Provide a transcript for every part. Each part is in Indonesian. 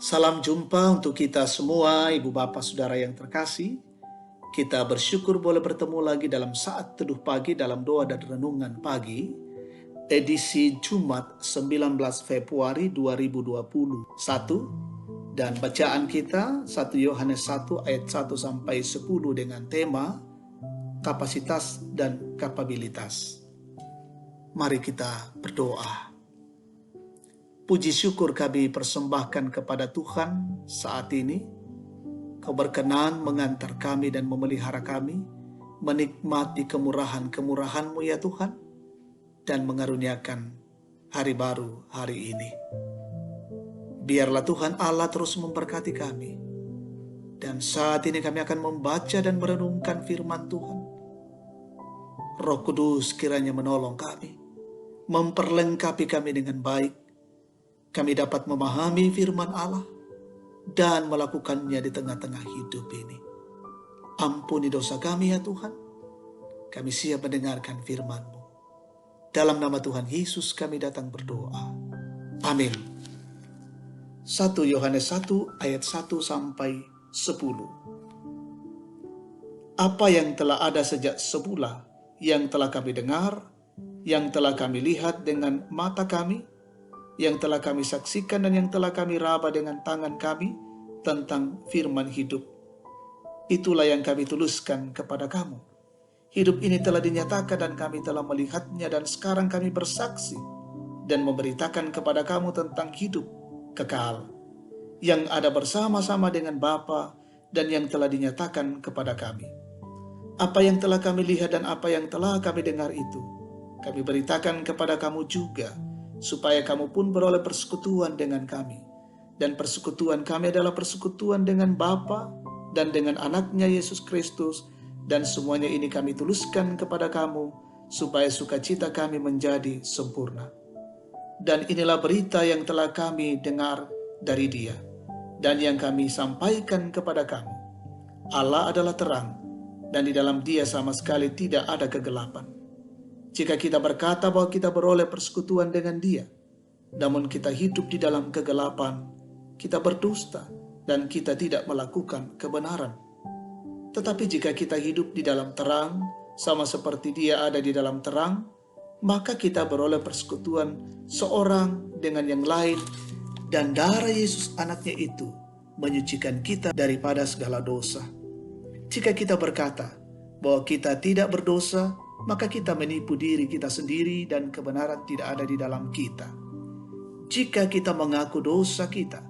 Salam jumpa untuk kita semua, Ibu Bapak Saudara yang terkasih. Kita bersyukur boleh bertemu lagi dalam saat teduh pagi dalam doa dan renungan pagi, edisi Jumat 19 Februari 2021. Dan bacaan kita 1 Yohanes 1 ayat 1 sampai 10 dengan tema kapasitas dan kapabilitas. Mari kita berdoa. Puji syukur kami persembahkan kepada Tuhan saat ini. Kau berkenan mengantar kami dan memelihara kami, menikmati kemurahan-kemurahan-Mu ya Tuhan, dan mengaruniakan hari baru hari ini. Biarlah Tuhan Allah terus memberkati kami. Dan saat ini kami akan membaca dan merenungkan firman Tuhan. Roh Kudus kiranya menolong kami, memperlengkapi kami dengan baik. Kami dapat memahami firman Allah dan melakukannya di tengah-tengah hidup ini. Ampuni dosa kami ya Tuhan. Kami siap mendengarkan firman-Mu. Dalam nama Tuhan Yesus kami datang berdoa. Amin. 1 Yohanes 1 ayat 1 sampai 10. Apa yang telah ada sejak semula, yang telah kami dengar, yang telah kami lihat dengan mata kami, yang telah kami saksikan dan yang telah kami raba dengan tangan kami tentang firman hidup. Itulah yang kami tuliskan kepada kamu. Hidup ini telah dinyatakan dan kami telah melihatnya, dan sekarang kami bersaksi dan memberitakan kepada kamu tentang hidup kekal yang ada bersama-sama dengan Bapa dan yang telah dinyatakan kepada kami. Apa yang telah kami lihat dan apa yang telah kami dengar itu kami beritakan kepada kamu juga, supaya kamu pun beroleh persekutuan dengan kami. Dan persekutuan kami adalah persekutuan dengan Bapa dan dengan anaknya Yesus Kristus. Dan semuanya ini kami tuliskan kepada kamu, supaya sukacita kami menjadi sempurna. Dan inilah berita yang telah kami dengar dari Dia, dan yang kami sampaikan kepada kamu. Allah adalah terang, dan di dalam Dia sama sekali tidak ada kegelapan. Jika kita berkata bahwa kita beroleh persekutuan dengan Dia, namun kita hidup di dalam kegelapan, kita berdusta dan kita tidak melakukan kebenaran. Tetapi jika kita hidup di dalam terang, sama seperti Dia ada di dalam terang, maka kita beroleh persekutuan seorang dengan yang lain, dan darah Yesus anaknya itu menyucikan kita daripada segala dosa. Jika kita berkata bahwa kita tidak berdosa, maka kita menipu diri kita sendiri dan kebenaran tidak ada di dalam kita. Jika kita mengaku dosa kita,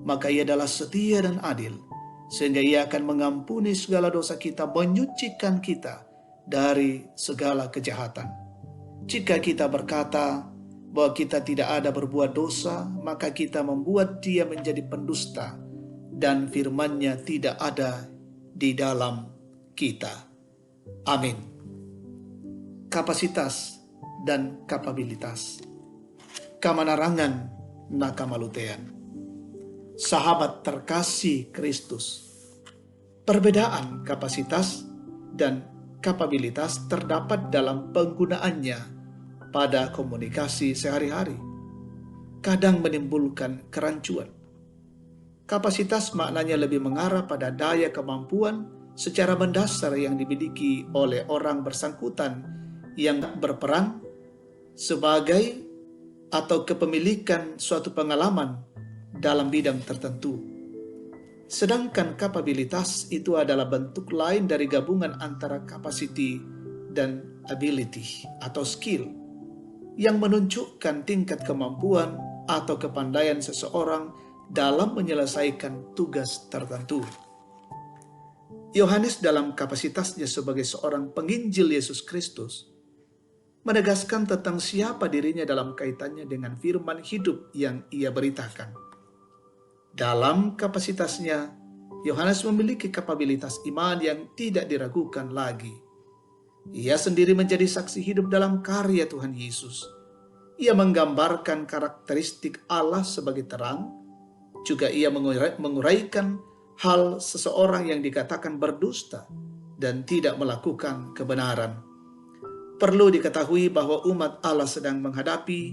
maka Ia adalah setia dan adil, sehingga Ia akan mengampuni segala dosa kita, menyucikan kita dari segala kejahatan. Jika kita berkata bahwa kita tidak ada berbuat dosa, maka kita membuat Dia menjadi pendusta, dan firman-Nya tidak ada di dalam kita. Amin. Kapasitas dan kapabilitas. Kamanarangan nakamalutean. Sahabat terkasih Kristus. Perbedaan kapasitas dan kapabilitas terdapat dalam penggunaannya pada komunikasi sehari-hari. Kadang menimbulkan kerancuan. Kapasitas maknanya lebih mengarah pada daya kemampuan secara mendasar yang dimiliki oleh orang bersangkutan yang berperan sebagai atau kepemilikan suatu pengalaman dalam bidang tertentu. Sedangkan kapabilitas itu adalah bentuk lain dari gabungan antara capacity dan ability atau skill, yang menunjukkan tingkat kemampuan atau kepandaian seseorang dalam menyelesaikan tugas tertentu. Yohanes dalam kapasitasnya sebagai seorang penginjil Yesus Kristus menegaskan tentang siapa dirinya dalam kaitannya dengan firman hidup yang ia beritakan. Dalam kapasitasnya, Yohanes memiliki kapabilitas iman yang tidak diragukan lagi. Ia sendiri menjadi saksi hidup dalam karya Tuhan Yesus. Ia menggambarkan karakteristik Allah sebagai terang. Juga ia menguraikan hal seseorang yang dikatakan berdusta dan tidak melakukan kebenaran. Perlu diketahui bahwa umat Allah sedang menghadapi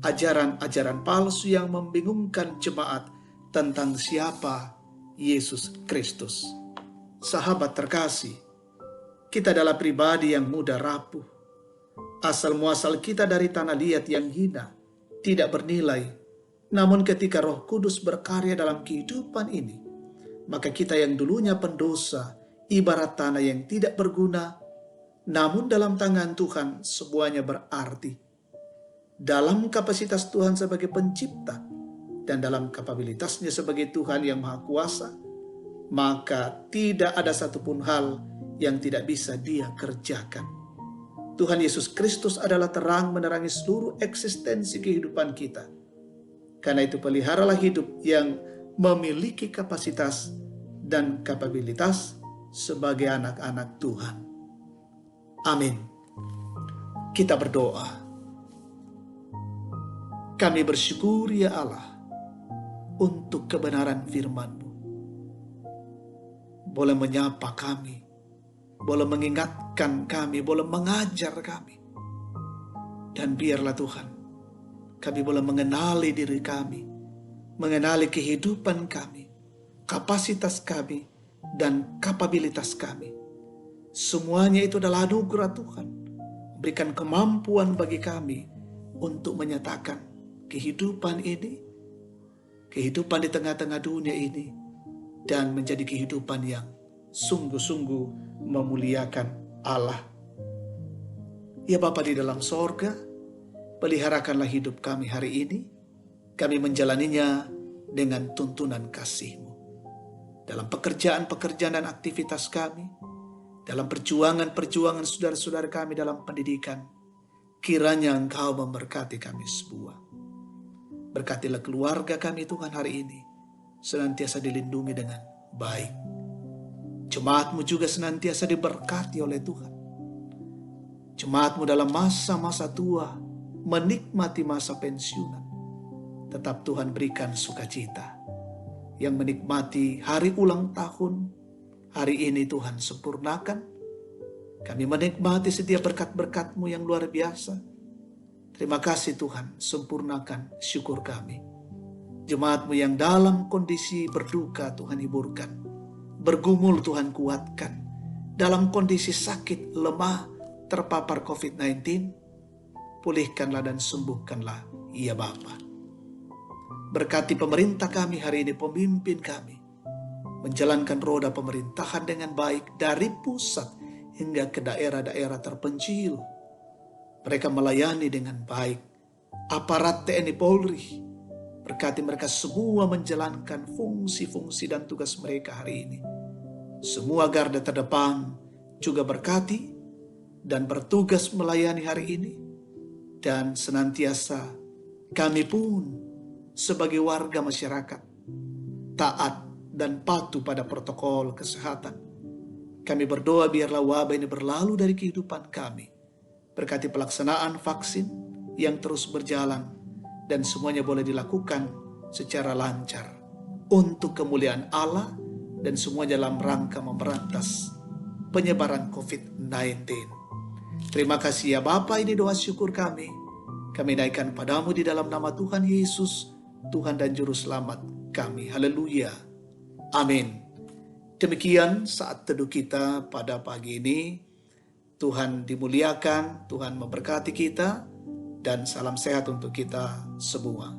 ajaran-ajaran palsu yang membingungkan jemaat tentang siapa Yesus Kristus. Sahabat terkasih, kita adalah pribadi yang mudah rapuh. Asal muasal kita dari tanah liat yang hina, tidak bernilai. Namun ketika Roh Kudus berkarya dalam kehidupan ini, maka kita yang dulunya pendosa, ibarat tanah yang tidak berguna, namun dalam tangan Tuhan semuanya berarti. Dalam kapasitas Tuhan sebagai pencipta, dan dalam kapabilitasnya sebagai Tuhan yang Maha Kuasa, maka tidak ada satupun hal yang tidak bisa Dia kerjakan. Tuhan Yesus Kristus adalah terang menerangi seluruh eksistensi kehidupan kita. Karena itu peliharalah hidup yang memiliki kapasitas dan kapabilitas sebagai anak-anak Tuhan. Amin. Kita berdoa. Kami bersyukur ya Allah untuk kebenaran firman-Mu. Boleh menyapa kami, boleh mengingatkan kami, boleh mengajar kami. Dan biarlah Tuhan, kami boleh mengenali diri kami, mengenali kehidupan kami, kapasitas kami, dan kapabilitas kami. Semuanya itu adalah anugerah Tuhan. Berikan kemampuan bagi kami untuk menyatakan kehidupan ini, kehidupan di tengah-tengah dunia ini, dan menjadi kehidupan yang sungguh-sungguh memuliakan Allah. Ya Bapa di dalam sorga, peliharakanlah hidup kami hari ini. Kami menjalaninya dengan tuntunan kasih-Mu. Dalam pekerjaan-pekerjaan dan aktivitas kami, dalam perjuangan-perjuangan saudara-saudara kami dalam pendidikan, kiranya Engkau memberkati kami semua. Berkatilah keluarga kami Tuhan hari ini, senantiasa dilindungi dengan baik. Jemaat-Mu juga senantiasa diberkati oleh Tuhan. Jemaat-Mu dalam masa-masa tua, menikmati masa pensiunan, tetap Tuhan berikan sukacita. Yang menikmati hari ulang tahun, hari ini Tuhan sempurnakan. Kami menikmati setiap berkat-berkat-Mu yang luar biasa. Terima kasih Tuhan, sempurnakan syukur kami. Jemaat-Mu yang dalam kondisi berduka Tuhan hiburkan. Bergumul Tuhan kuatkan. Dalam kondisi sakit, lemah, terpapar COVID-19, pulihkanlah dan sembuhkanlah, ya Bapa. Berkati pemerintah kami hari ini, pemimpin kami, menjalankan roda pemerintahan dengan baik dari pusat hingga ke daerah-daerah terpencil. Mereka melayani dengan baik. Aparat TNI Polri, berkati mereka semua menjalankan fungsi-fungsi dan tugas mereka hari ini. Semua garda terdepan juga berkati dan bertugas melayani hari ini. Dan senantiasa kami pun sebagai warga masyarakat taat dan patuh pada protokol kesehatan. Kami berdoa biarlah wabah ini berlalu dari kehidupan kami. Berkati pelaksanaan vaksin yang terus berjalan dan semuanya boleh dilakukan secara lancar untuk kemuliaan Allah dan semua dalam rangka memberantas penyebaran COVID-19. Terima kasih ya Bapa, ini doa syukur kami. Kami naikkan padamu di dalam nama Tuhan Yesus, Tuhan dan Juru Selamat kami. Haleluya. Amin. Demikian saat teduh kita pada pagi ini. Tuhan dimuliakan, Tuhan memberkati kita, dan salam sehat untuk kita semua.